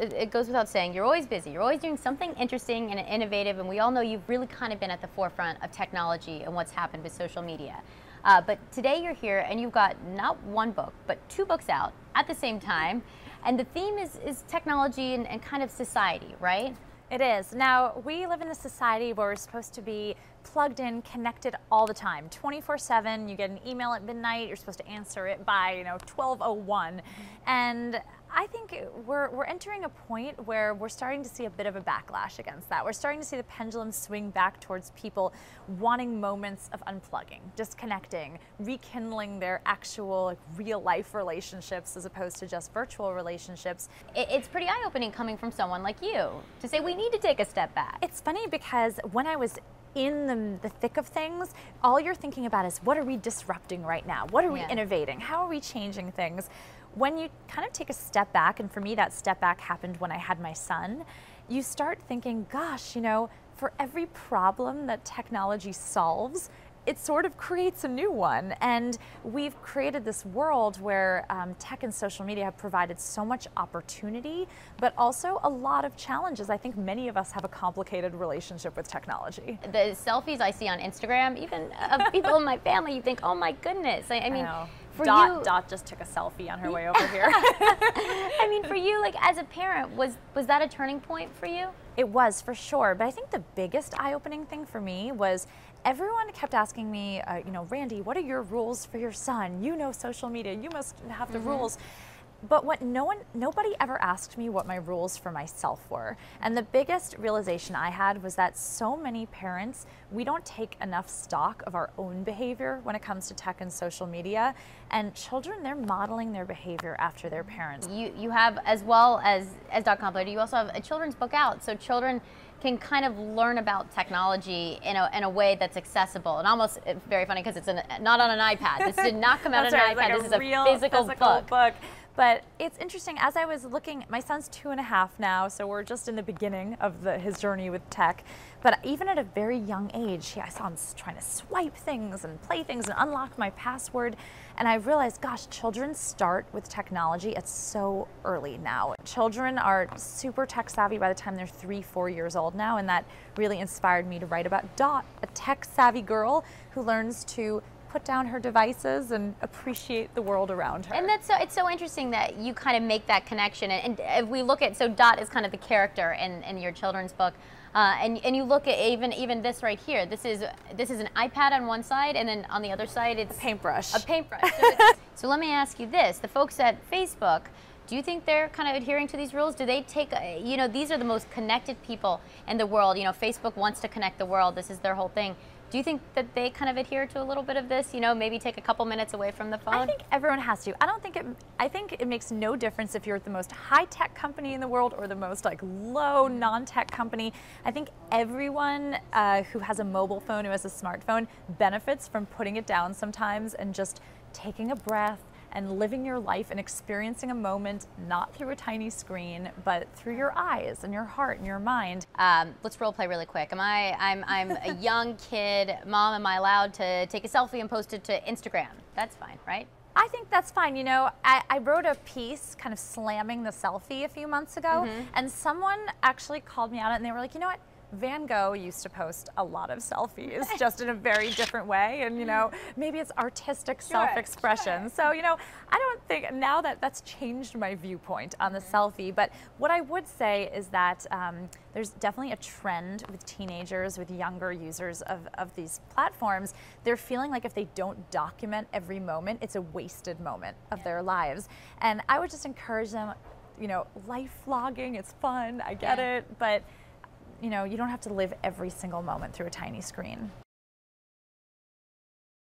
it goes without saying, you're always busy. You're always doing something interesting and innovative, and we all know you've really kind of been at the forefront of technology and what's happened with social media. But today you're here and you've got not one book, but two books out at the same time. And the theme is technology and kind of society, right? It is. Now, we live in a society where we're supposed to be plugged in, connected all the time, 24/7. You get an email at midnight, you're supposed to answer it by, 12:01. And I think we're entering a point where we're starting to see a bit of a backlash against that. We're starting to see the pendulum swing back towards people wanting moments of unplugging, disconnecting, rekindling their actual real life relationships as opposed to just virtual relationships. It's pretty eye-opening coming from someone like you to say we need to take a step back. It's funny because when I was in the thick of things, all you're thinking about is what are we disrupting right now? What are we innovating? How are we changing things? When you kind of take a step back, and for me that step back happened when I had my son, you start thinking, gosh, for every problem that technology solves, it sort of creates a new one. And we've created this world where tech and social media have provided so much opportunity, but also a lot of challenges. I think many of us have a complicated relationship with technology. The selfies I see on Instagram, even of people in my family, you think, oh my goodness. I mean, for you, Dot just took a selfie on her way over here. I mean, for you, like as a parent, was that a turning point for you? It was, for sure. But I think the biggest eye-opening thing for me was everyone kept asking me, Randi, what are your rules for your son? You know social media, you must have the rules. But what nobody ever asked me what my rules for myself were. And the biggest realization I had was that so many parents, we don't take enough stock of our own behavior when it comes to tech and social media. And children, they're modeling their behavior after their parents. You have, as well as .com, you also have a children's book out, so children can kind of learn about technology in a way that's accessible and almost very funny because it's not on an iPad. This did not come out on an iPad. Like this is a real physical book. But it's interesting, as I was looking, my son's 2.5 now, so we're just in the beginning of his journey with tech. But even at a very young age, I saw him trying to swipe things and play things and unlock my password. And I realized, gosh, children start with technology at so early now. Children are super tech savvy by the time they're 3-4 years old now, and that really inspired me to write about Dot, a tech savvy girl who learns to put down her devices and appreciate the world around her. And it's so interesting that you kind of make that connection. And if we look at, so Dot is kind of the character in your children's book, and you look at even this right here. This is an iPad on one side, and then on the other side it's a paintbrush. A paintbrush. So let me ask you this: the folks at Facebook, do you think they're kind of adhering to these rules? Do they take, these are the most connected people in the world. Facebook wants to connect the world. This is their whole thing. Do you think that they kind of adhere to a little bit of this? Maybe take a couple minutes away from the phone? I think everyone has to. I think it makes no difference if you're at the most high-tech company in the world or the most low non-tech company. I think everyone who has a mobile phone, who has a smartphone, benefits from putting it down sometimes and just taking a breath and living your life and experiencing a moment, not through a tiny screen, but through your eyes and your heart and your mind. Let's role play really quick. I'm a young kid. Mom, am I allowed to take a selfie and post it to Instagram? That's fine, right? I think that's fine. I wrote a piece kind of slamming the selfie a few months ago, and someone actually called me out and they were like, you know what? Van Gogh used to post a lot of selfies, just in a very different way, and maybe it's artistic self-expression. So I don't think now that's changed my viewpoint on the selfie. But what I would say is that there's definitely a trend with teenagers, with younger users of these platforms. They're feeling like if they don't document every moment, it's a wasted moment of their lives. And I would just encourage them, life vlogging, it's fun, I get it, but you don't have to live every single moment through a tiny screen.